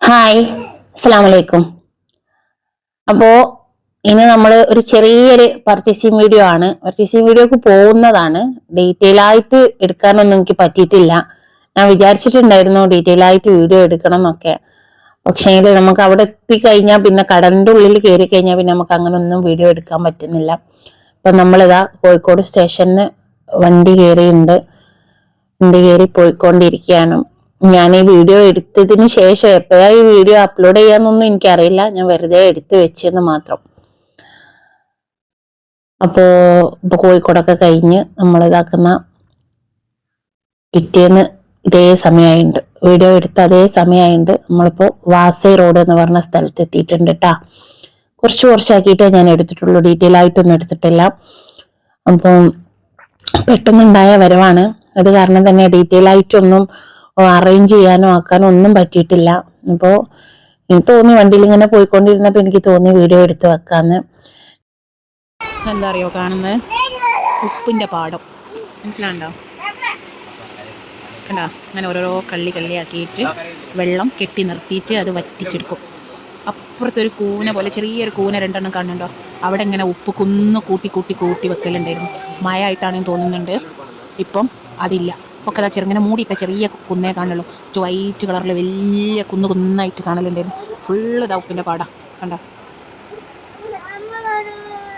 Hi, അസ്സലാമു അലൈക്കും. അപ്പോൾ ഇനി നമ്മൾ ഒരു ചെറിയൊരു പർച്ചേസിങ് വീഡിയോ ആണ്. പർച്ചേസിങ് വീഡിയോക്ക് പോകുന്നതാണ്. ഡീറ്റെയിൽ ആയിട്ട് എടുക്കാനൊന്നും എനിക്ക് പറ്റിയിട്ടില്ല. ഞാൻ വിചാരിച്ചിട്ടുണ്ടായിരുന്നു ഡീറ്റെയിൽ ആയിട്ട് വീഡിയോ എടുക്കണം എന്നൊക്കെ. പക്ഷേ നമുക്ക് അവിടെ എത്തിക്കഴിഞ്ഞാൽ പിന്നെ കടലിൻ്റെ ഉള്ളിൽ കയറി കഴിഞ്ഞാൽ പിന്നെ നമുക്ക് അങ്ങനെ ഒന്നും വീഡിയോ എടുക്കാൻ പറ്റുന്നില്ല. അപ്പം നമ്മളിതാ കോഴിക്കോട് സ്റ്റേഷനിൽ വണ്ടി കയറി പോയിക്കൊണ്ടിരിക്കുകയാണ്. ഞാൻ ഈ വീഡിയോ എടുത്തതിന് ശേഷം എപ്പോഴാണ് ഈ വീഡിയോ അപ്ലോഡ് ചെയ്യാന്നൊന്നും എനിക്കറിയില്ല. ഞാൻ വെറുതെ എടുത്തു വെച്ചെന്ന് മാത്രം. ഇപ്പൊ കോഴിക്കോടൊക്കെ കഴിഞ്ഞ് നമ്മൾ ഇതാക്കുന്ന പിറ്റേന്ന് ഇതേ സമയമായിട്ടുണ്ട്. വീഡിയോ എടുത്ത അതേ സമയമായിട്ടുണ്ട്. നമ്മളിപ്പോ വാസൈ റോഡ് എന്ന് പറഞ്ഞ സ്ഥലത്ത് എത്തിയിട്ടുണ്ട് കേട്ടാ. കുറച്ചാക്കിയിട്ടേ ഞാൻ എടുത്തിട്ടുള്ളൂ, ഡീറ്റെയിൽ ആയിട്ടൊന്നും എടുത്തിട്ടില്ല. അപ്പം പെട്ടെന്നുണ്ടായ വരവാണ്. അത് കാരണം തന്നെ ഡീറ്റെയിൽ ആയിട്ടൊന്നും അറേഞ്ച് ചെയ്യാനോ ആക്കാനോ ഒന്നും പറ്റിയിട്ടില്ല. അപ്പോൾ എനിക്ക് തോന്നി വണ്ടിയിൽ ഇങ്ങനെ പോയിക്കൊണ്ടിരുന്നപ്പോൾ എനിക്ക് തോന്നി വീഡിയോ എടുത്ത് വെക്കാന്ന്. എന്താ അറിയോ കാണുന്നത്? ഉപ്പിന്റെ പാടം മനസ്സിലാണ്ടോ? കണ്ടോ? അങ്ങനെ ഓരോരോ കള്ളിയാക്കിയിട്ട് വെള്ളം കെട്ടി നിർത്തിയിട്ട് അത് വറ്റിച്ചെടുക്കും. അപ്പുറത്തൊരു കൂന പോലെ ചെറിയൊരു കൂന രണ്ടെണ്ണം കാണുന്നുണ്ടോ? അവിടെ ഇങ്ങനെ ഉപ്പ് കൂട്ടി വെക്കലുണ്ടായിരുന്നു. മഴ ആയിട്ടാണെന്ന് തോന്നുന്നുണ്ട്. ഇപ്പം അതില്ല. ഒക്കെ അതാ ചെറുങ്ങനെ മൂടിയിട്ട ചെറിയ കുന്നേ കാണുള്ളൂ. വൈറ്റ് കളറിൽ വലിയ കുന്നായിട്ട് കാണലുണ്ടായിരുന്നു. ഫുള്ള് ഇതാ ഉപ്പിൻ്റെ പാടാ. കണ്ടോ?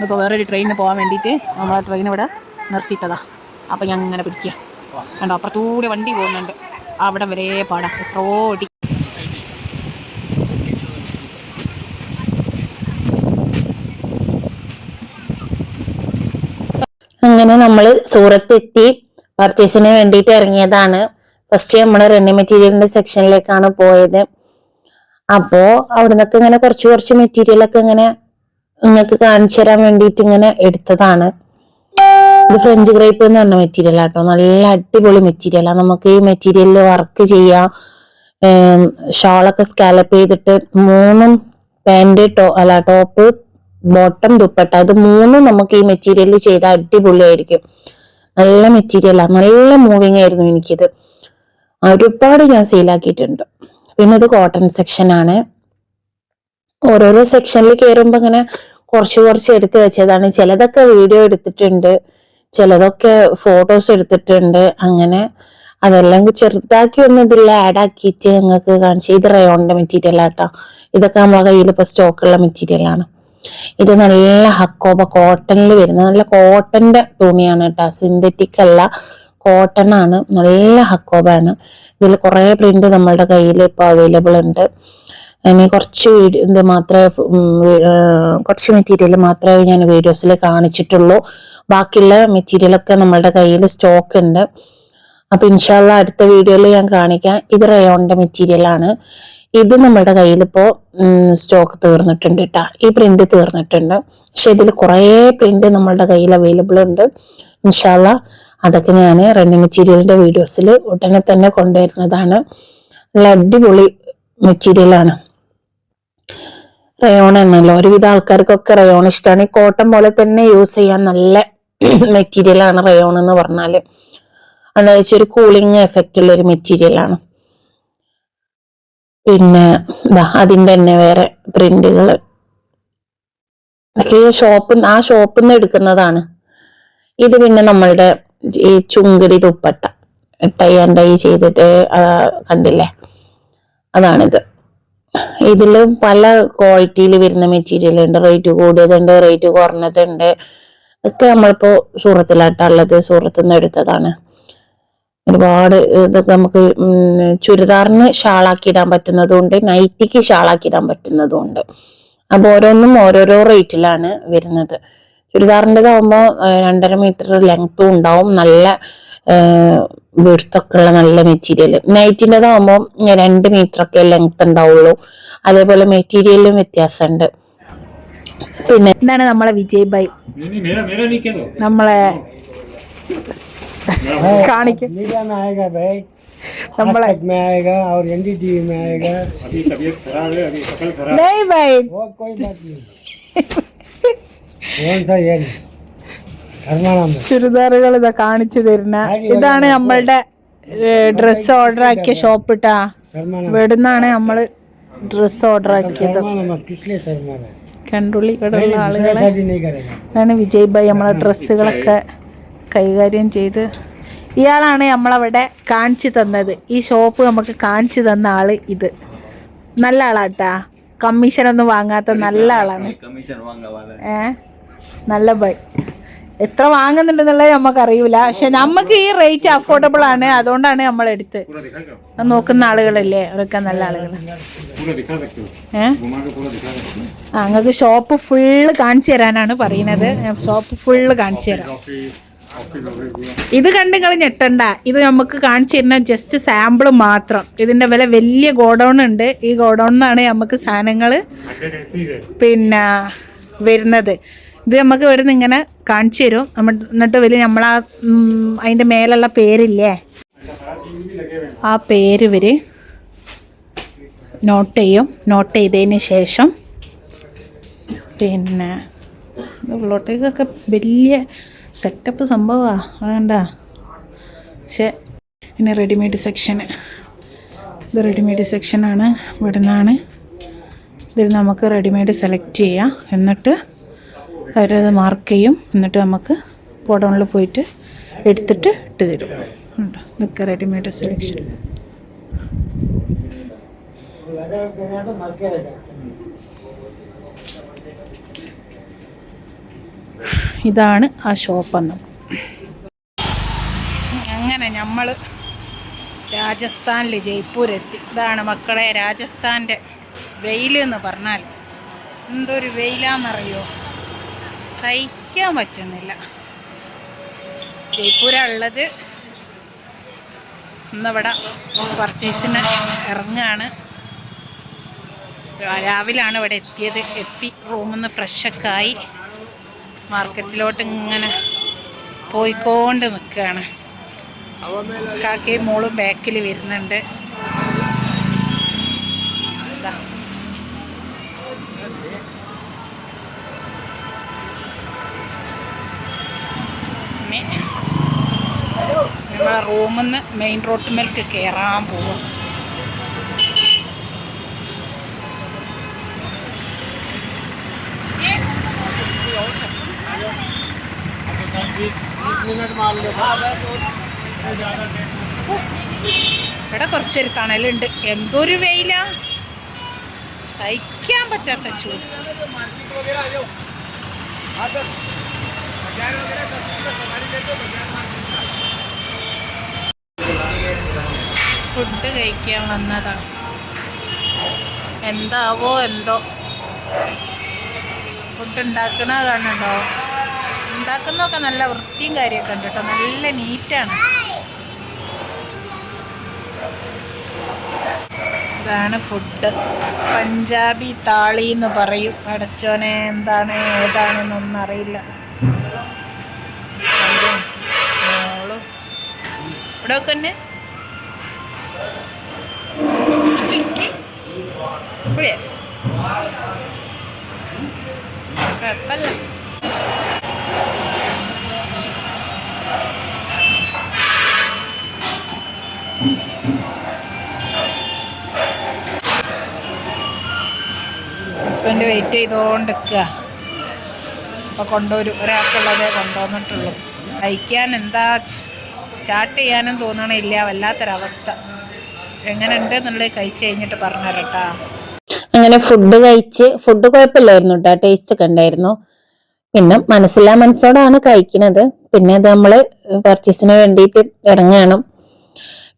ഇപ്പോൾ വേറൊരു ട്രെയിനിന് പോകാൻ വേണ്ടിയിട്ട് നമ്മളെ ട്രെയിൻ ഇവിടെ നിർത്തിയിട്ടതാ. അപ്പം ഞാൻ അങ്ങനെ പിടിക്കുക. കണ്ടോ? അപ്പുറത്തൂടെ വണ്ടി പോകുന്നുണ്ട്. അവിടെ വരെ പാടാം. എത്രയോ ഓടി. അങ്ങനെ നമ്മൾ സൂറത്തെത്തി പർച്ചേസിന് വേണ്ടിയിട്ട് ഇറങ്ങിയതാണ്. ഫസ്റ്റ് നമ്മൾ റെന്നി മെറ്റീരിയലിന്റെ സെക്ഷനിലേക്കാണ് പോയത്. അപ്പോ അവിടെ നിന്നൊക്കെ ഇങ്ങനെ കുറച്ച് മെറ്റീരിയലൊക്കെ ഇങ്ങനെ നിങ്ങൾക്ക് കാണിച്ചു തരാൻ വേണ്ടിയിട്ട് ഇങ്ങനെ എടുത്തതാണ്. ഇത് ഫ്രഞ്ച് ഗ്രേപ്പ് എന്ന് പറഞ്ഞ മെറ്റീരിയൽ ആട്ടോ. നല്ല അടിപൊളി മെറ്റീരിയലാണ്. നമുക്ക് ഈ മെറ്റീരിയലിൽ വർക്ക് ചെയ്യാം. ഷോളൊക്കെ സ്കാലപ്പ് ചെയ്തിട്ട് മൂന്നും പാന്റ് ടോപ്പ് ബോട്ടം ദുപ്പട്ട ഇത് മൂന്നും നമുക്ക് ഈ മെറ്റീരിയലിൽ ചെയ്താൽ അടിപൊളിയായിരിക്കും. നല്ല മെറ്റീരിയലാണ്, നല്ല മൂവിങ് ആയിരുന്നു എനിക്കിത്. ഒരുപാട് ഞാൻ സെയിലാക്കിയിട്ടുണ്ട്. പിന്നെ ഇത് കോട്ടൺ സെക്ഷനാണ്. ഓരോരോ സെക്ഷനിൽ കയറുമ്പോൾ ഇങ്ങനെ കുറച്ച് എടുത്ത് വെച്ചതാണ്. ചിലതൊക്കെ വീഡിയോ എടുത്തിട്ടുണ്ട്, ചിലതൊക്കെ ഫോട്ടോസ് എടുത്തിട്ടുണ്ട്. അങ്ങനെ അതെല്ലാം ചെറുതാക്കി ഒന്നും ഇതിൽ ആഡ് ആക്കിയിട്ട് ഞങ്ങൾക്ക് കാണിച്ചു. ഇത് റയോണിന്റെ മെറ്റീരിയൽ ആട്ടോ. ഇതൊക്കെ നമ്മളെ കയ്യിൽ ഇപ്പോൾ സ്റ്റോക്കുള്ള മെറ്റീരിയലാണ്. ഇത് നല്ല ഹക്കോബ കോട്ടണിൽ വരുന്ന നല്ല കോട്ടന്റെ തുണിയാണ് കേട്ടോ. സിന്തറ്റിക് അല്ല, കോട്ടൺ ആണ്. നല്ല ഹക്കോബാണ്. ഇതിൽ കുറെ പ്രിന്റ് നമ്മളുടെ കയ്യിൽ ഇപ്പോൾ അവൈലബിൾ ഉണ്ട്. ഇനി കുറച്ച് മെറ്റീരിയൽ മാത്രമേ ഞാൻ വീഡിയോസിൽ കാണിച്ചിട്ടുള്ളൂ. ബാക്കിയുള്ള മെറ്റീരിയലൊക്കെ നമ്മളുടെ കയ്യിൽ സ്റ്റോക്ക് ഉണ്ട്. അപ്പൊ ഇൻഷാല്ല അടുത്ത വീഡിയോയിൽ ഞാൻ കാണിക്കാം. ഇത് റയോണിന്റെ മെറ്റീരിയലാണ്. ഇത് നമ്മുടെ കയ്യിൽ ഇപ്പോൾ സ്റ്റോക്ക് തീർന്നിട്ടുണ്ട് കേട്ടോ. ഈ പ്രിന്റ് തീർന്നിട്ടുണ്ട്. പക്ഷെ ഇതിൽ കുറേ പ്രിന്റ് നമ്മളുടെ കയ്യിൽ അവൈലബിൾ ഉണ്ട്. ഇൻഷാല്ല അതൊക്കെ ഞാൻ റെന്നി മെറ്റീരിയലിന്റെ വീഡിയോസിൽ ഉടനെ തന്നെ കൊണ്ടുവരുന്നതാണ്. നല്ല അടിപൊളി മെറ്റീരിയലാണ്. റയോൺ എന്നല്ലോ, ഒരുവിധ ആൾക്കാർക്കൊക്കെ റയോൺ ഇഷ്ടമാണ്. ഈ കോട്ടൺ പോലെ തന്നെ യൂസ് ചെയ്യാൻ നല്ല മെറ്റീരിയലാണ് റയോൺ എന്ന് പറഞ്ഞാല്. എന്താ വെച്ചാൽ ഒരു കൂളിംഗ് എഫക്റ്റ് ഉള്ള ഒരു മെറ്റീരിയലാണ്. പിന്നെ അതിന്റെ തന്നെ വേറെ പ്രിന്റുകൾ ഷോപ്പിൽ നിന്ന് എടുക്കുന്നതാണ്. ഇത് പിന്നെ നമ്മളുടെ ഈ ചുങ്കടി ദുപ്പട്ട ടൈ ആൻഡ് ഡൈ ചെയ്തിട്ട് കണ്ടില്ലേ, അതാണിത്. ഇതില് പല ക്വാളിറ്റിയിൽ വരുന്ന മെറ്റീരിയൽ ഉണ്ട്. റേറ്റ് കൂടിയതുണ്ട്, റേറ്റ് കുറഞ്ഞതുണ്ട്. ഒക്കെ നമ്മളിപ്പോ സൂറത്തിലാട്ടുള്ളത്, സൂറത്തിൽ നിന്ന് എടുത്തതാണ്. ഒരുപാട് ഇതൊക്കെ നമുക്ക് ചുരിദാറിന് ഷാളാക്കി ഇടാൻ പറ്റുന്നതുകൊണ്ട് നൈറ്റിക്ക് ഷാളാക്കി ഇടാൻ പറ്റുന്നതുകൊണ്ട്. അപ്പൊ ഓരോന്നും ഓരോരോ റേറ്റിലാണ് വരുന്നത്. ചുരിദാറിൻ്റെതാവുമ്പോൾ 2.5 മീറ്റർ ലെങ്ത്തും ഉണ്ടാവും, നല്ല വിഡ്ത്തൊക്കെ ഉള്ള നല്ല മെറ്റീരിയൽ. നൈറ്റിൻ്റെതാവുമ്പോൾ 2 മീറ്റർ ഒക്കെ ലെങ്ത് ഉണ്ടാവുള്ളൂ. അതേപോലെ മെറ്റീരിയലും വ്യത്യാസമുണ്ട്. പിന്നെ എന്താണ് നമ്മളെ വിജയ് ഭായ് നമ്മളെ कानिके मीडिया में आएगा भाई, नंबर में आएगा और एनडीटीवी में आएगा। अभी तबीयत खराब है, अभी शकल खराब नहीं भाई, वो कोई बात नहीं। कौन सा ये ചുരിദാറുകൾ ഇതാ കാണിച്ചു തരുന്ന. ഇതാണ് നമ്മളുടെ ഡ്രസ്സ് ഓർഡർ ആക്കിയ ഷോപ്പ് ഇട്ടാ. ഇവിടുന്നാണ് നമ്മള് ഡ്രസ്സ് ഓർഡർ ആക്കിയത്. शर्मा मत किसलिए शर्मा रहा है? കണ്ടുള്ളി ഇവിടെ नहीं ഉള്ള नहीं, दूसरा ആളുകളെ शादी नहीं करेगा. അതാണ് വിജയ് ഭായ് നമ്മളെ ഡ്രസ്സുകളൊക്കെ കൈകാര്യം ചെയ്ത്. ഇയാളാണ് നമ്മളവിടെ കാണിച്ചു തന്നത്. ഈ ഷോപ്പ് നമുക്ക് കാണിച്ചു തന്ന ആള് ഇത് നല്ല ആളാട്ടാ. കമ്മീഷനൊന്നും വാങ്ങാത്ത നല്ല ആളാണ്. നല്ല ബൈ. എത്ര വാങ്ങുന്നുണ്ടെന്നുള്ളത് നമുക്ക് അറിയൂല. പക്ഷെ നമുക്ക് ഈ റേറ്റ് അഫോർഡബിൾ ആണ്. അതുകൊണ്ടാണ് നമ്മൾ എടുത്ത്. നോക്കുന്ന ആളുകളല്ലേ അവരൊക്കെ നല്ല ആളുകൾ. നിങ്ങൾക്ക് ഷോപ്പ് ഫുള്ള് കാണിച്ചു തരാനാണ് പറയുന്നത്. ഷോപ്പ് ഫുള്ള് കാണിച്ചു തരാം. ഇത് കണ്ട് നിങ്ങൾ ഞെട്ടണ്ട. ഇത് നമുക്ക് കാണിച്ചു തരുന്ന ജസ്റ്റ് സാമ്പിൾ മാത്രം. ഇതിന്റെ വില വലിയ ഗോഡൗൺ ഉണ്ട്. ഈ ഗോഡൗണിന്നാണ് നമുക്ക് സാധനങ്ങൾ പിന്നെ വരുന്നത്. ഇത് നമുക്ക് ഇവിടുന്ന് ഇങ്ങനെ കാണിച്ചു തരും. എന്നിട്ട് വലിയ നമ്മളാ അതിൻ്റെ മേലുള്ള പേരില്ലേ, ആ പേര് ഇവർ നോട്ട് ചെയ്യും. നോട്ട് ചെയ്തതിന് ശേഷം പിന്നെ ഉള്ളോട്ടേക്കൊക്കെ വലിയ സെറ്റപ്പ് സംഭവമാണ്. അതുകൊണ്ട. പക്ഷേ പിന്നെ റെഡിമെയ്ഡ് സെക്ഷന്, ഇത് റെഡിമെയ്ഡ് സെക്ഷനാണ്. ഇവിടെ നിന്നാണ് ഇതിൽ നമുക്ക് റെഡിമെയ്ഡ് സെലക്ട് ചെയ്യാം. എന്നിട്ട് അവരത് മാർക്ക് ചെയ്യും. എന്നിട്ട് നമുക്ക് ഗോഡൗണിൽ പോയിട്ട് എടുത്തിട്ട് ഇട്ട് തരും. ഉണ്ടോ, ഇതൊക്കെ റെഡിമെയ്ഡ് സെലക്ഷൻ. ഇതാണ് ആ ഷോപ്പ് എന്ന്. അങ്ങനെ നമ്മൾ രാജസ്ഥാനിൽ ജയ്പൂരെത്തി. ഇതാണ് മക്കളെ രാജസ്ഥാൻ്റെ വെയിലെന്ന് പറഞ്ഞാൽ. എന്തൊരു വെയിലാണെന്നറിയോ, സഹിക്കാൻ പറ്റുന്നില്ല. ജയ്പൂരുള്ളത്. ഇന്നിവിടെ പർച്ചേസിന് ഇറങ്ങുകയാണ്. രാവിലാണ് ഇവിടെ എത്തിയത്. എത്തി റൂമിൽ നിന്ന് ഫ്രഷൊക്കെ ആയി മാർക്കറ്റിലോട്ട് ഇങ്ങനെ പോയിക്കൊണ്ട് നിൽക്കുകയാണ്. കാക്കയും മോളും ബാക്കിൽ വരുന്നുണ്ട്. നമ്മളെ റൂമിൽ നിന്ന് മെയിൻ റോട്ടിലേക്ക് കയറാൻ പോവും. ഇവിടെ കുറച്ചൊരു തണലുണ്ട്. എന്തൊരു വെയിലാ, സഹിക്കാൻ പറ്റാത്ത ചൂട്. ഫുഡ് കഴിക്കാൻ വന്നതാണ്. എന്താവോ എന്തോ. ഫുഡ് ഉണ്ടാക്കണ കാണുന്നുണ്ടോ? ഉണ്ടാക്കുന്നതൊക്കെ നല്ല വൃത്തിയും കാര്യമൊക്കെ ഉണ്ട് കേട്ടോ. നല്ല നീറ്റാണ്. ഇതാണ് ഫുഡ്. പഞ്ചാബി താളി എന്ന് പറയും. അടച്ചോനെ എന്താണ് ഏതാണെന്നൊന്നും അറിയില്ല. ഇവിടെ തന്നെ കുഴപ്പമില്ല. ഹസ്ബൻഡ് വെയിറ്റ് ചെയ്തുകൊണ്ട് നിൽക്കുക. അപ്പോൾ കൊണ്ടുവരും. ഒരാൾക്കുള്ളതേ കൊണ്ടുവന്നിട്ടുള്ളൂ. കഴിക്കാൻ എന്താ സ്റ്റാർട്ട് ചെയ്യാനും തോന്നണില്ല. വല്ലാത്തൊരവസ്ഥ. എങ്ങനെ ഉണ്ട് എന്നുള്ളത് കഴിച്ച് കഴിഞ്ഞിട്ട് പറഞ്ഞു തരട്ടാ. അങ്ങനെ ഫുഡ് കഴിച്ച്, ഫുഡ് കുഴപ്പമില്ലായിരുന്നു കേട്ടോ, ടേസ്റ്റ് ഒക്കെ ഉണ്ടായിരുന്നു. പിന്നെ മനസ്സോടാണ് കഴിക്കുന്നത്. പിന്നെ ഇത് നമ്മള് പർച്ചേസിന് വേണ്ടിയിട്ട് ഇറങ്ങണം.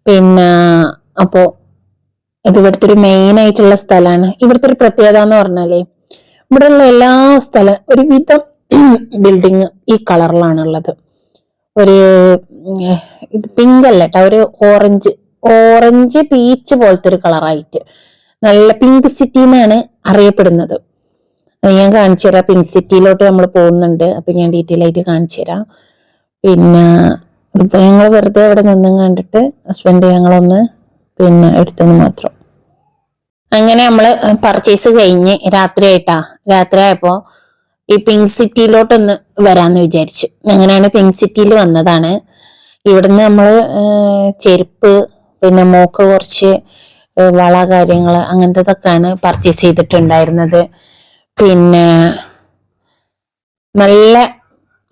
പിന്നെ അപ്പോ ഇത് ഇവിടുത്തെ ഒരു മെയിൻ ആയിട്ടുള്ള സ്ഥലമാണ്. ഇവിടുത്തെ ഒരു പ്രത്യേകത എന്ന് പറഞ്ഞാലേ, ഇവിടെയുള്ള എല്ലാ സ്ഥലം ഒരുവിധം ബിൽഡിങ് ഈ കളറിലാണുള്ളത്. ഒരു ഇത് പിങ്ക് അല്ല കേട്ടോ, ഒരു ഓറഞ്ച് പീച്ച് പോലത്തെ ഒരു കളറായിട്ട് നല്ല പിങ്ക് സിറ്റി എന്നാണ് അറിയപ്പെടുന്നത്. അത് ഞാൻ കാണിച്ചു തരാം. പിങ്ക് സിറ്റിയിലോട്ട് നമ്മൾ പോകുന്നുണ്ട്. അപ്പൊ ഞാൻ ഡീറ്റെയിൽ ആയിട്ട് കാണിച്ചു തരാം. പിന്നെ ഇപ്പൊ ഞങ്ങൾ വെറുതെ അവിടെ നിന്നും കണ്ടിട്ട് ഹസ്ബൻഡ് ഞങ്ങളൊന്ന് പിന്നെ എടുത്തെന്ന് മാത്രം. അങ്ങനെ നമ്മള് പർച്ചേസ് കഴിഞ്ഞ് രാത്രിയായപ്പോ ഈ പിങ്ക് സിറ്റിയിലോട്ടൊന്ന് വരാന്ന് വിചാരിച്ചു. അങ്ങനെയാണ് പിങ്ക് സിറ്റിയിൽ വന്നതാണ്. ഇവിടുന്ന് നമ്മള് ചെരുപ്പ്, പിന്നെ മോക്ക് കുറച്ച് വള കാര്യങ്ങൾ അങ്ങനത്തതൊക്കെയാണ് പർച്ചേസ് ചെയ്തിട്ടുണ്ടായിരുന്നത്. പിന്നെ നല്ല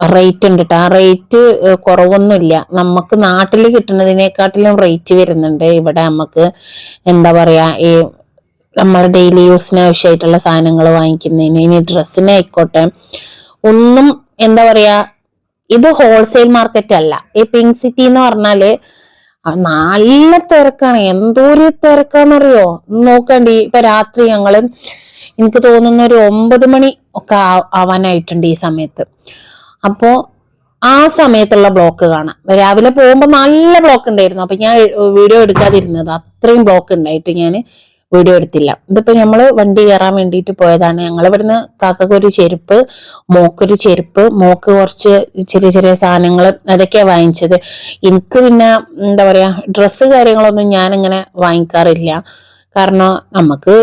റേറ്റ് ഉണ്ട് കേട്ടോ. ആ റേറ്റ് കുറവൊന്നുമില്ല. നമുക്ക് നാട്ടിൽ കിട്ടുന്നതിനെക്കാട്ടിലും റേറ്റ് വരുന്നുണ്ട് ഇവിടെ. നമുക്ക് എന്താ പറയാ, ഈ നമ്മൾ ഡെയിലി യൂസിന് ആവശ്യമായിട്ടുള്ള സാധനങ്ങൾ വാങ്ങിക്കുന്നതിന്, ഇനി ഡ്രസ്സിനായിക്കോട്ടെ, ഒന്നും എന്താ പറയാ, ഇത് ഹോൾസെയിൽ മാർക്കറ്റ് അല്ല. ഈ പിങ്ക് സിറ്റി എന്ന് പറഞ്ഞാല് നല്ല തിരക്കാണ്. എന്തോ ഒരു തിരക്കാന്നറിയോ. നോക്കണ്ടി, ഇപ്പൊ രാത്രി എനിക്ക് തോന്നുന്ന ഒരു 9 മണി ഒക്കെ ആവാനായിട്ടുണ്ട് ഈ സമയത്ത്. അപ്പോ ആ സമയത്തുള്ള ബ്ലോക്ക് കാണാം. രാവിലെ പോകുമ്പോ നല്ല ബ്ലോക്ക് ഉണ്ടായിരുന്നു. അപ്പൊ ഞാൻ വീഡിയോ എടുക്കാതിരുന്നത്, അത്രയും ബ്ലോക്ക് ഉണ്ടായിട്ട് ഞാൻ വീഡിയോ എടുത്തില്ല. ഇതിപ്പോ നമ്മള് വണ്ടി കയറാൻ വേണ്ടിയിട്ട് പോയതാണ്. ഞങ്ങൾ ഇവിടുന്ന് കാക്കൊരു ചെരുപ്പ്, മോക്കൊരു ചെരുപ്പ്, മോക്ക് കുറച്ച് ചെറിയ ചെറിയ സാധനങ്ങൾ അതൊക്കെയാ വാങ്ങിച്ചത്. എനിക്ക് പിന്നെ എന്താ പറയാ, ഡ്രസ്സ് കാര്യങ്ങളൊന്നും ഞാനിങ്ങനെ വാങ്ങിക്കാറില്ല. കാരണം നമുക്ക്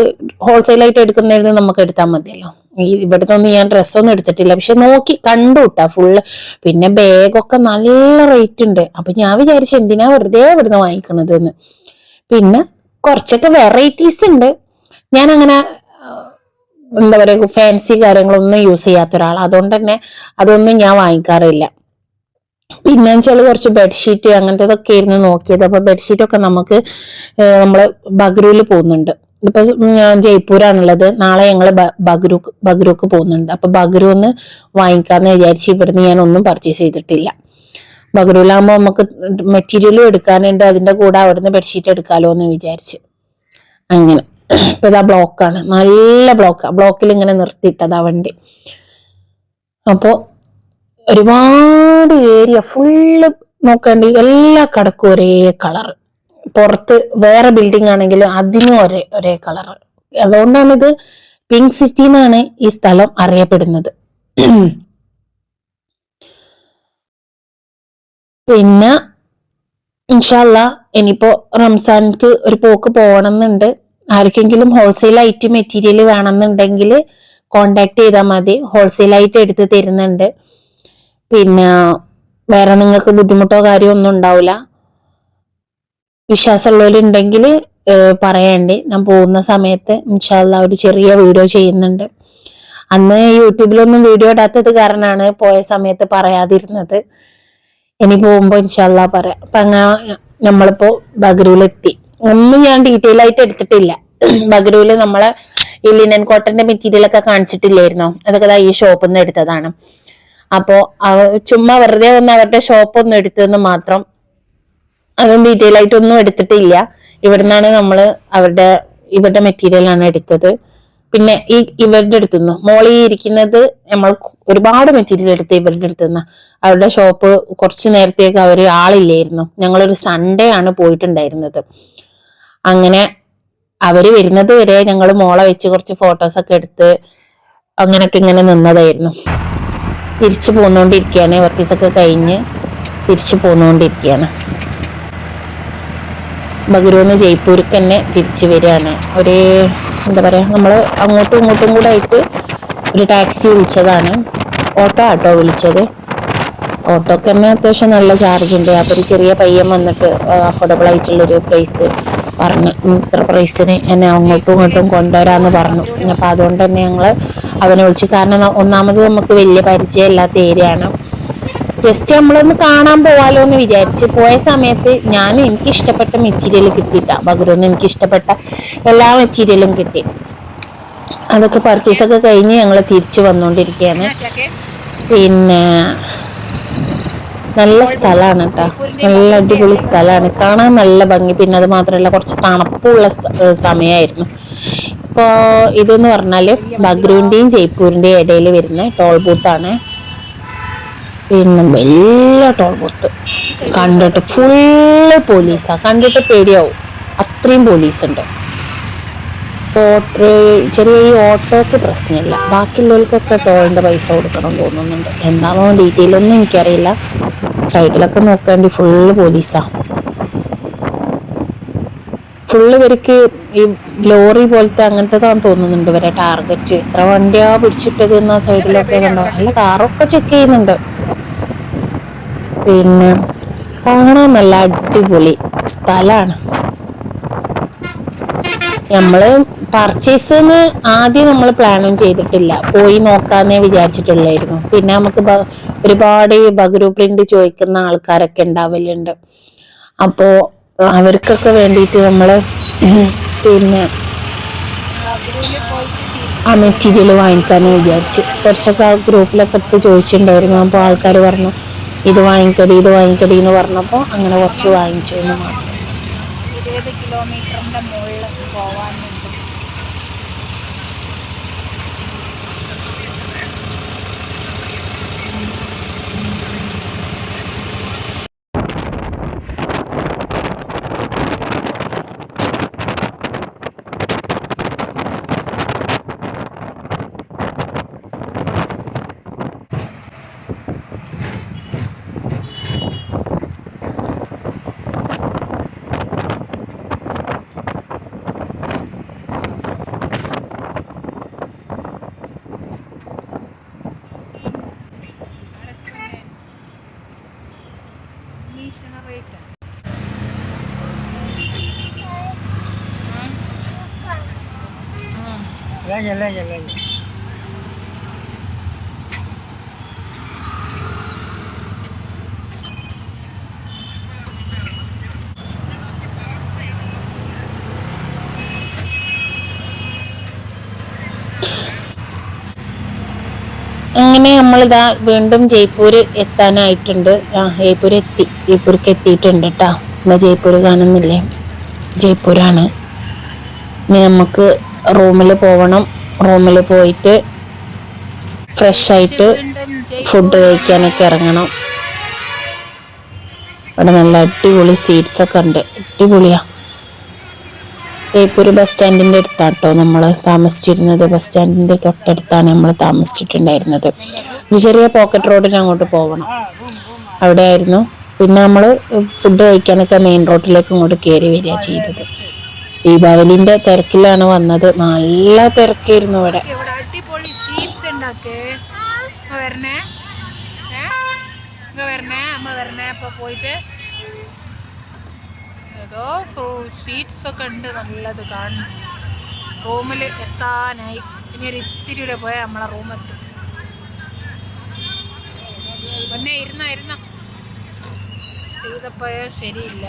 ഹോൾസെയിലായിട്ട് എടുക്കുന്നതിന് നമുക്ക് എടുത്താൽ മതിയല്ലോ. ഇവിടുത്തെ ഒന്നും ഞാൻ ഡ്രസ്സൊന്നും എടുത്തിട്ടില്ല. പക്ഷെ നോക്കി കണ്ടു കിട്ടാ ഫുള്ള്. പിന്നെ ബാഗൊക്കെ നല്ല റേറ്റ് ഉണ്ട്. അപ്പൊ ഞാൻ വിചാരിച്ചു എന്തിനാ വെറുതെ ഇവിടുന്ന് വാങ്ങിക്കണത് എന്ന്. പിന്നെ കുറച്ചൊക്കെ വെറൈറ്റീസ് ഉണ്ട്. ഞാൻ അങ്ങനെ എന്താ പറയുക, ഫാൻസി കാര്യങ്ങളൊന്നും യൂസ് ചെയ്യാത്ത ഒരാൾ. അതുകൊണ്ട് തന്നെ അതൊന്നും ഞാൻ വാങ്ങിക്കാറില്ല. പിന്നെ വെച്ചാൽ കുറച്ച് ബെഡ്ഷീറ്റ് അങ്ങനത്തതൊക്കെ ആയിരുന്നു നോക്കിയത്. അപ്പൊ ബെഡ്ഷീറ്റൊക്കെ നമുക്ക് നമ്മള് ബഗ്രൂല് പോകുന്നുണ്ട്. ഇപ്പൊ ഞാൻ ജയ്പൂരാണുള്ളത്. നാളെ ഞങ്ങള് ബഗ്രൂക്ക് പോകുന്നുണ്ട്. അപ്പൊ ബഗ്രൂന്ന് വാങ്ങിക്കാന്ന് വിചാരിച്ച് ഇവിടുന്ന് ഞാൻ ഒന്നും പർച്ചേസ് ചെയ്തിട്ടില്ല. ബഗ്രൂലാകുമ്പോ നമുക്ക് മെറ്റീരിയലും എടുക്കാനുണ്ട്, അതിന്റെ കൂടെ അവിടുന്ന് ബെഡ്ഷീറ്റ് എടുക്കാലോ എന്ന് വിചാരിച്ച്. അങ്ങനെ ഇപ്പൊ ഇതാ ബ്ലോക്കാണ്, നല്ല ബ്ലോക്കിൽ ഇങ്ങനെ നിർത്തിയിട്ടതാ വണ്ടി. അപ്പോ ഒരുപാട് ഏരിയ ഫുള്ള് നോക്കണ്ടി, എല്ലാ കടക്കും ഒരേ കളർ. പുറത്ത് വേറെ ബിൽഡിംഗ് ആണെങ്കിലും അതിനും ഒരേ കളർ. അതുകൊണ്ടാണ് ഇത് പിങ്ക് സിറ്റി എന്നാണ് ഈ സ്ഥലം അറിയപ്പെടുന്നത്. പിന്നെ ഇൻഷാല്ല ഇനിയിപ്പോ റംസാൻക്ക് ഒരു പോക്ക് പോകണമെന്നുണ്ട്. ആർക്കെങ്കിലും ഹോൾസെയിൽ ആയിട്ട് മെറ്റീരിയൽ വേണമെന്നുണ്ടെങ്കിൽ കോണ്ടാക്ട് ചെയ്താൽ മതി. ഹോൾസെയിലായിട്ട് എടുത്ത് തരുന്നുണ്ട്. പിന്നെ വേറെ നിങ്ങൾക്ക് ബുദ്ധിമുട്ടോ കാര്യമോ ഒന്നും ഉണ്ടാവില്ല. വിശ്വാസമുള്ളവരുണ്ടെങ്കിൽ പറയണ്ടേ. ഞാൻ പോകുന്ന സമയത്ത് ഇൻഷാല്ല ഒരു ചെറിയ വീഡിയോ ചെയ്യുന്നുണ്ട്. അന്ന് യൂട്യൂബിലൊന്നും വീഡിയോ ഇടാത്തത് കാരണമാണ് പോയ സമയത്ത് പറയാതിരുന്നത്. ഇനി പോകുമ്പോ ഇൻഷാല്ല പറയാം. അപ്പൊ അങ്ങനെ നമ്മളിപ്പോ ബഗ്രൂലെത്തി. ഒന്നും ഞാൻ ഡീറ്റെയിൽ ആയിട്ട് എടുത്തിട്ടില്ല. ബഗ്രൂല് നമ്മളെ ഈ ലിനൻ കോട്ടന്റെ മെറ്റീരിയൽ ഒക്കെ കാണിച്ചിട്ടില്ലായിരുന്നോ, അതൊക്കെ ഈ ഷോപ്പിൽ നിന്ന് എടുത്തതാണ്. അപ്പോ ചുമ്മാ വെറുതെ ഒന്ന് അവരുടെ ഷോപ്പ് ഒന്ന് എടുത്തതെന്ന് മാത്രം. അതൊന്നും ഡീറ്റെയിൽ ആയിട്ടൊന്നും എടുത്തിട്ടില്ല. ഇവിടുന്നാണ് നമ്മള് ഇവരുടെ മെറ്റീരിയൽ ആണ് എടുത്തത്. പിന്നെ ഇവരുടെ അടുത്തുനിന്ന് മോളി ഇരിക്കുന്നത് നമ്മൾ ഒരുപാട് മെറ്റീരിയൽ എടുത്ത് ഇവരുടെ അടുത്തുനിന്ന്. അവരുടെ ഷോപ്പ് കുറച്ചു നേരത്തേക്ക് ആളില്ലായിരുന്നു. ഞങ്ങളൊരു സൺഡേ ആണ് പോയിട്ടുണ്ടായിരുന്നത്. അങ്ങനെ അവര് വരുന്നത് വരെ ഞങ്ങൾ മോളെ വെച്ച് കുറച്ച് ഫോട്ടോസൊക്കെ എടുത്ത് അങ്ങനെയൊക്കെ ഇങ്ങനെ നിന്നതായിരുന്നു. തിരിച്ചു പോന്നുകൊണ്ടിരിക്കുകയാണ്. പർച്ചേസൊക്കെ കഴിഞ്ഞ് തിരിച്ചു പോന്നുകൊണ്ടിരിക്കുകയാണ്. ബഗ്രൂന്ന് ജയ്പൂർക്ക് തന്നെ തിരിച്ചു വരികയാണ്. ഒരു എന്താ പറയാ, നമ്മൾ അങ്ങോട്ടും ഇങ്ങോട്ടും കൂടെ ആയിട്ട് ഒരു ടാക്സി വിളിച്ചതാണ്. ഓട്ടോ വിളിച്ചത്. ഓട്ടോക്ക് തന്നെ അത്യാവശ്യം നല്ല ചാർജ് ഉണ്ട്. അപ്പൊ ഒരു ചെറിയ പയ്യൻ വന്നിട്ട് അഫോർഡബിൾ ആയിട്ടുള്ളൊരു പ്രൈസ് പറഞ്ഞു. ഇത്ര പ്രൈസിന് എന്നെ അങ്ങോട്ടും ഇങ്ങോട്ടും കൊണ്ടുവരാന്ന് പറഞ്ഞു. അപ്പൊ അതുകൊണ്ട് തന്നെ ഞങ്ങൾ അവനെ വിളിച്ചു. കാരണം ഒന്നാമത് നമുക്ക് വലിയ പരിചയമില്ലാത്ത ഏരിയ ആണ്. ജസ്റ്റ് നമ്മളൊന്ന് കാണാൻ പോവാലോ എന്ന് വിചാരിച്ച് പോയ സമയത്ത് എനിക്ക് ഇഷ്ടപ്പെട്ട മെറ്റീരിയൽ കിട്ടിയിട്ടാ. ബഗ്രൂന്ന് എനിക്ക് ഇഷ്ടപ്പെട്ട എല്ലാ മെറ്റീരിയലും കിട്ടി. അതൊക്കെ പർച്ചേസൊക്കെ കഴിഞ്ഞ് ഞങ്ങൾ തിരിച്ചു വന്നുകൊണ്ടിരിക്കുകയാണ്. പിന്നെ നല്ല സ്ഥലമാണ് കേട്ടോ, നല്ല അടിപൊളി സ്ഥലമാണ്, കാണാൻ നല്ല ഭംഗി. പിന്നെ അത് മാത്രമല്ല കുറച്ച് തണുപ്പുള്ള സമയമായിരുന്നു. ഇപ്പോൾ ഇതെന്ന് പറഞ്ഞാല് ബഗ്രൂന്റെയും ജയ്പൂരിന്റെയും ഇടയിൽ വരുന്ന ടോൾ ബൂത്താണ്. പിന്നെ വലിയ ടോൾ ബൂത്ത് കണ്ടിട്ട് ഫുള്ള് പോലീസാ. കണ്ടിട്ട് പേടിയാവും, അത്രയും പോലീസ് ഉണ്ട്. ചെറിയ ഈ ഓട്ടോക്ക് പ്രശ്നമില്ല, ബാക്കിയുള്ളവർക്കൊക്കെ ടോളിന്റെ പൈസ കൊടുക്കണം തോന്നുന്നുണ്ട്. എന്താണോ ഡീറ്റെയിൽ ഒന്നും എനിക്കറിയില്ല. സൈഡിലൊക്കെ നോക്കേണ്ടി ഫുള്ള് പോലീസാ. ഫുള്ള് ഇവർക്ക് ഈ ലോറി പോലത്തെ അങ്ങനത്തേതാന്ന് തോന്നുന്നുണ്ട് ഇവരെ ടാർഗറ്റ്. എത്ര വണ്ടിയാ പിടിച്ചിട്ടത് എന്നാ സൈഡിലൊക്കെ കണ്ടോ. നല്ല കാറൊക്കെ ചെക്ക് ചെയ്യുന്നുണ്ട്. പിന്നെ കാണാൻ നല്ല അടിപൊളി സ്ഥലമാണ്. നമ്മള് പർച്ചേസിന് ആദ്യം നമ്മൾ പ്ലാനും ചെയ്തിട്ടില്ല, പോയി നോക്കാന്നേ വിചാരിച്ചിട്ടുള്ളായിരുന്നു. പിന്നെ നമുക്ക് ഒരുപാട് ബഗരു പ്രിന്റ് ചോദിക്കുന്ന ആൾക്കാരൊക്കെ ഉണ്ടാവലുണ്ട്. അപ്പോ അവർക്കൊക്കെ വേണ്ടിയിട്ട് നമ്മള് പിന്നെ ആ മെറ്റീരിയൽ വാങ്ങിക്കാന്ന് വിചാരിച്ചു. കുറച്ചൊക്കെ ഗ്രൂപ്പിലൊക്കെ ഇട്ട് ചോദിച്ചിട്ടുണ്ടായിരുന്നു. അപ്പോൾ ആൾക്കാർ പറഞ്ഞു ഇത് വാങ്ങിക്കടി എന്ന് പറഞ്ഞപ്പോൾ അങ്ങനെ കുറച്ച് വാങ്ങിച്ചു എന്ന് മാത്രം. 20 കിലോമീറ്ററിൻ്റെ മുകളിൽ പോകാനുണ്ട്. लेंगे അങ്ങനെ നമ്മളിതാ വീണ്ടും ജയ്പൂർ എത്താനായിട്ടുണ്ട്. ജയ്പൂർക്ക് എത്തിയിട്ടുണ്ട് കേട്ടോ. എന്നാ ജയ്പൂർ കാണുന്നില്ലേ, ജയ്പൂരാണ്. ഇനി നമുക്ക് റൂമിൽ പോകണം. റൂമിൽ പോയിട്ട് ഫ്രഷ് ആയിട്ട് ഫുഡ് കഴിക്കാനൊക്കെ ഇറങ്ങണം. ഇവിടെ നല്ല അടിപൊളി സീറ്റ്സ് ഒക്കെ ഉണ്ട്, അടിപൊളിയാ. ജയ്പൂർ ബസ് സ്റ്റാൻഡിന്റെ അടുത്താട്ടോ നമ്മൾ താമസിച്ചിരുന്നത്. ബസ് സ്റ്റാൻഡിന്റെ തൊട്ടടുത്താണ് നമ്മൾ താമസിച്ചിട്ടുണ്ടായിരുന്നത്. ഒരു ചെറിയ പോക്കറ്റ് റോഡിന് അങ്ങോട്ട് പോകണം, അവിടെ ആയിരുന്നു. പിന്നെ നമ്മൾ ഫുഡ് കഴിക്കാനൊക്കെ മെയിൻ റോഡിലേക്ക് ഇങ്ങോട്ട് കയറി വരിക ചെയ്തത്. ദീപാവലിന്റെ തിരക്കിലാണ് വന്നത്. നല്ല തിരക്കായിരുന്നു ഇവിടെ. അടിപൊളി സീറ്റ്സ് ഉണ്ടാക്കേ വരണേ അമ്മ വരണേ. അപ്പൊ പോയിട്ട് ഏതോ സീറ്റ്സ് ഒക്കെ ഉണ്ട്, നല്ലത് കാണുന്നു. റൂമിൽ എത്താനായി. ഇനി ഒരു ഇത്തിരിയുടെ പോയാൽ നമ്മളെ റൂമെത്തും. പിന്നെ ഇരുന്ന ചെയ്തപ്പോയ ശരിയില്ല.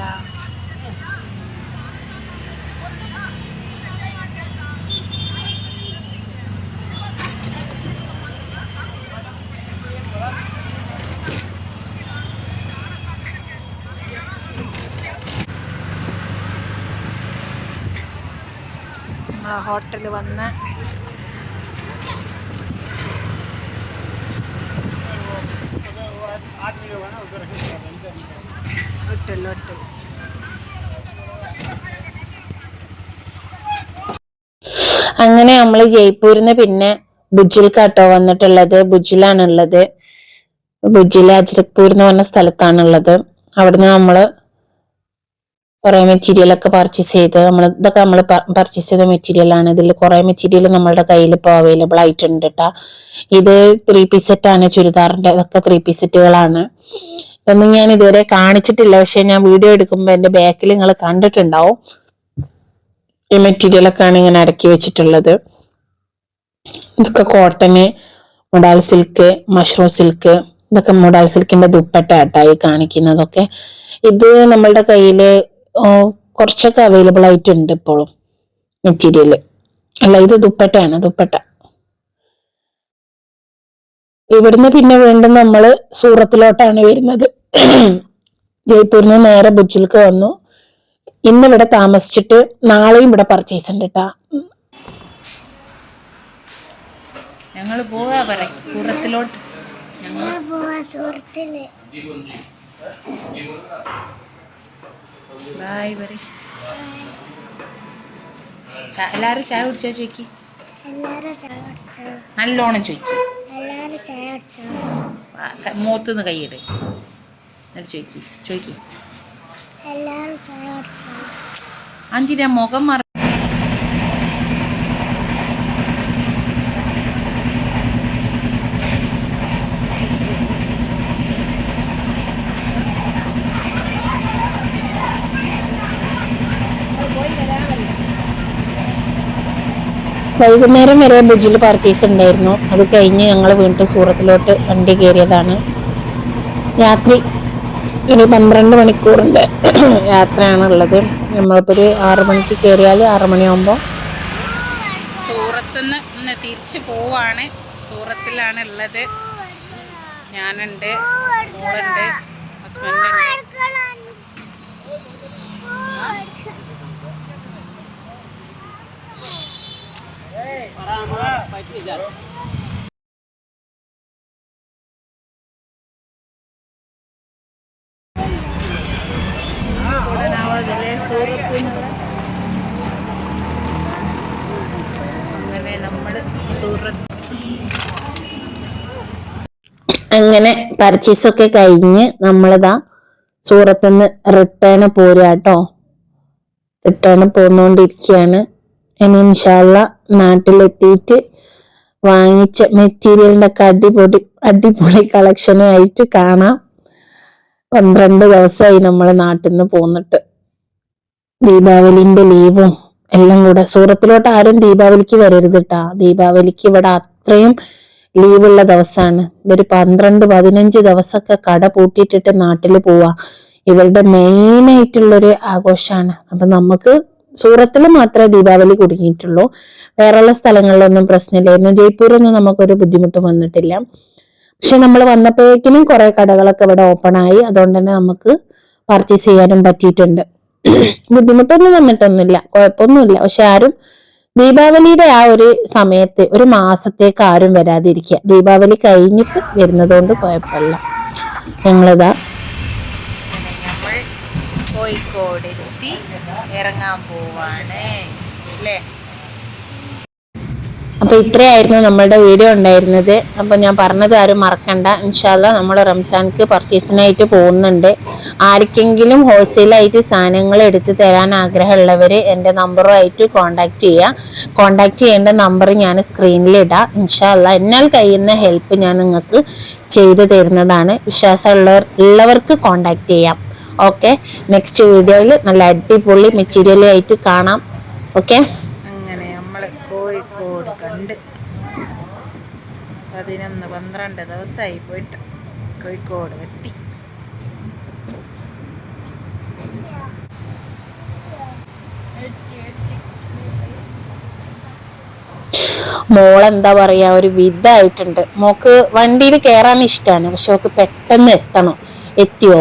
നമ്മളെ ഹോട്ടലിൽ വന്ന് ഹോട്ടൽ അങ്ങനെ നമ്മൾ ജയ്പൂരിന്ന് പിന്നെ ഭുജിൽക്കാട്ടോ വന്നിട്ടുള്ളത്. ഭുജിലാണുള്ളത്. ഭുജിൽ അജ്രക്പൂർ എന്ന് പറഞ്ഞ സ്ഥലത്താണുള്ളത്. അവിടുന്ന് നമ്മള് കുറെ മെറ്റീരിയലൊക്കെ പർച്ചേസ് ചെയ്ത് ഇതൊക്കെ നമ്മൾ പർച്ചേസ് ചെയ്ത മെറ്റീരിയൽ ആണ്. ഇതിൽ കുറെ മെറ്റീരിയൽ നമ്മളുടെ കയ്യിൽ ഇപ്പോൾ അവൈലബിൾ ആയിട്ടുണ്ട് കേട്ടാ. ഇത് 3 പീസ് സെറ്റ് ആണ്, ചുരിദാറിന്റെ. ഇതൊക്കെ 3 പീസ് സെറ്റുകളാണ്. ഇതൊന്നും ഞാൻ ഇതുവരെ കാണിച്ചിട്ടില്ല, പക്ഷെ ഞാൻ വീഡിയോ എടുക്കുമ്പോൾ എന്റെ ബാക്കിൽ നിങ്ങൾ കണ്ടിട്ടുണ്ടാവും. ഈ മെറ്റീരിയലൊക്കെയാണ് ഇങ്ങനെ അടക്കി വെച്ചിട്ടുള്ളത്. ഇതൊക്കെ കോട്ടന്, മുഡാൽ സിൽക്ക്, മഷ്റൂം സിൽക്ക്. ഇതൊക്കെ മുഡാൽ സിൽക്കിന്റെ ദുപ്പട്ട ആട്ടായി കാണിക്കുന്നതൊക്കെ. ഇത് നമ്മളുടെ കയ്യില് കുറച്ചൊക്കെ അവൈലബിൾ ആയിട്ടുണ്ട് ഇപ്പോഴും മെറ്റീരിയല്. അല്ല, ഇത് ദുപ്പട്ടയാണ്, ദുപ്പട്ട. ഇവിടുന്ന് പിന്നെ വീണ്ടും നമ്മള് സൂറത്തിലോട്ടാണ് വരുന്നത്. ജയ്പൂരിൽ നിന്ന് നേരെ ഭുജിൽക്ക് വന്നു. ഇന്നിവിടെ താമസിച്ചിട്ട് നാളെയും ഇവിടെ പർച്ചേസ് ഉണ്ട് കേട്ടാ. ഞങ്ങൾ പോവാ പറയും സൂറത്തിലോട്ട്. ബായ് പറയും. എല്ലാരും ചായ കുടിച്ചോ ചോദിക്കി. നല്ലോണം ചോദിക്കി. മൂത്തുനിന്ന് കൈയിട്. എന്നിട്ട് ചോദിക്കി. അന്തിനാ മുഖം മറ വൈകുന്നേരം വരെ ഭുജിൽ പർച്ചേസ് ഉണ്ടായിരുന്നു. അത് കഴിഞ്ഞ് ഞങ്ങൾ വീണ്ടും സൂറത്തിലോട്ട് വണ്ടി കയറിയതാണ്. രാത്രി ഒരു 12 മണിക്കൂറിൻ്റെ യാത്രയാണ് ഉള്ളത്. നമ്മളിപ്പോൾ ഒരു 6 മണിക്ക് കയറിയാൽ 6 മണിയാകുമ്പോൾ സൂറത്തുനിന്ന് ഇന്ന് തിരിച്ചു പോവാണ്. സൂറത്തിലാണ് ഉള്ളത്. ഞാനുണ്ട്, മോളുണ്ട്, ഹസ്ബൻഡുണ്ട്. അങ്ങനെ നമ്മൾ സൂറത്ത് അങ്ങനെ പർച്ചേസൊക്കെ കഴിഞ്ഞ് നമ്മളിതാ സൂറത്തുനിന്ന് റിട്ടേൺ പോരാട്ടോ. റിട്ടേൺ പോന്നുകൊണ്ടിരിക്കുകയാണ്. ഇനി ഇൻഷാല്ല നാട്ടിലെത്തിയിട്ട് വാങ്ങിച്ച മെറ്റീരിയലിന്റെ ഒക്കെ അടിപൊളി കളക്ഷനുമായിട്ട് കാണാം. 12 ദിവസമായി നമ്മൾ നാട്ടിൽ നിന്ന് പോന്നിട്ട്. ദീപാവലിന്റെ ലീവും എല്ലാം കൂടെ. സൂറത്തിലോട്ട് ആരും ദീപാവലിക്ക് വരരുത് കേട്ടാ. ദീപാവലിക്ക് ഇവിടെ അത്രയും ലീവുള്ള ദിവസമാണ്. ഇവര് 12-15 ദിവസമൊക്കെ കട പൂട്ടിയിട്ടിട്ട് നാട്ടിൽ പോവാ. ഇവരുടെ മെയിൻ ആയിട്ടുള്ളൊരു ആഘോഷമാണ്. അപ്പൊ നമുക്ക് സൂറത്തിൽ മാത്രമേ ദീപാവലി കുടുങ്ങിയിട്ടുള്ളൂ. വേറെയുള്ള സ്ഥലങ്ങളിലൊന്നും പ്രശ്നമില്ലായിരുന്നു. ജയ്പൂരൊന്നും നമുക്കൊരു ബുദ്ധിമുട്ടും വന്നിട്ടില്ല. പക്ഷെ നമ്മൾ വന്നപ്പോഴേക്കിനും കുറെ കടകളൊക്കെ ഇവിടെ ഓപ്പൺ ആയി. അതുകൊണ്ട് തന്നെ നമുക്ക് പർച്ചേസ് ചെയ്യാനും പറ്റിയിട്ടുണ്ട്. ബുദ്ധിമുട്ടൊന്നും വന്നിട്ടൊന്നുമില്ല, കുഴപ്പമൊന്നുമില്ല. പക്ഷെ ആരും ദീപാവലിയുടെ ആ ഒരു സമയത്ത് ഒരു മാസത്തേക്ക് ആരും വരാതിരിക്കുക. ദീപാവലി കഴിഞ്ഞിട്ട് വരുന്നതുകൊണ്ട് കുഴപ്പമില്ല. ഞങ്ങളിതാ നമ്മൾ കോഴിക്കോട് എത്തി ഇറങ്ങാൻ പോവാണ് അല്ലേ. അപ്പൊ ഇത്രയായിരുന്നു നമ്മളുടെ വീഡിയോ ഉണ്ടായിരുന്നത്. അപ്പൊ ഞാൻ പറഞ്ഞത് ആരും മറക്കണ്ട. ഇൻഷാല്ല നമ്മൾ റംസാൻക്ക് പർച്ചേസിനായിട്ട് പോകുന്നുണ്ട്. ആർക്കെങ്കിലും ഹോൾസെയിലായിട്ട് സാധനങ്ങൾ എടുത്തു തരാൻ ആഗ്രഹമുള്ളവര് എൻ്റെ നമ്പറുമായിട്ട് കോണ്ടാക്ട് ചെയ്യുക. കോണ്ടാക്ട് ചെയ്യേണ്ട നമ്പർ ഞാൻ സ്ക്രീനിൽ ഇടാം. ഇൻഷാല്ല എന്നാൽ കഴിയുന്ന ഹെൽപ്പ് ഞാൻ നിങ്ങൾക്ക് ചെയ്തു തരുന്നതാണ്. വിശ്വാസമുള്ളവർക്ക് കോണ്ടാക്ട് ചെയ്യാം. ഓക്കെ, നെക്സ്റ്റ് വീഡിയോയിൽ നല്ല അടിപൊളി മെറ്റീരിയലായിട്ട് കാണാം. ഓക്കെ, അങ്ങനെ നമ്മൾ കോഴിക്കോട് കണ്ട് 11-12 ദിവസമായി പോയിട്ട് കോഴിക്കോട് എത്തി. മോളെന്താ പറയാ, ഒരു വിധായിട്ടുണ്ട്. മോക്ക് വണ്ടിയിൽ കയറാൻ ഇഷ്ടമാണ്. പക്ഷെ അവക്ക് പെട്ടെന്ന് എത്തണം. എത്തിയോ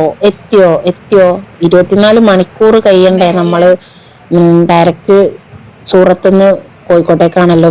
24 മണിക്കൂർ കഴിയണ്ടേ. നമ്മള് ഡയറക്റ്റ് സൂറത്തുനിന്ന് കോഴിക്കോട്ടേക്കാണല്ലോ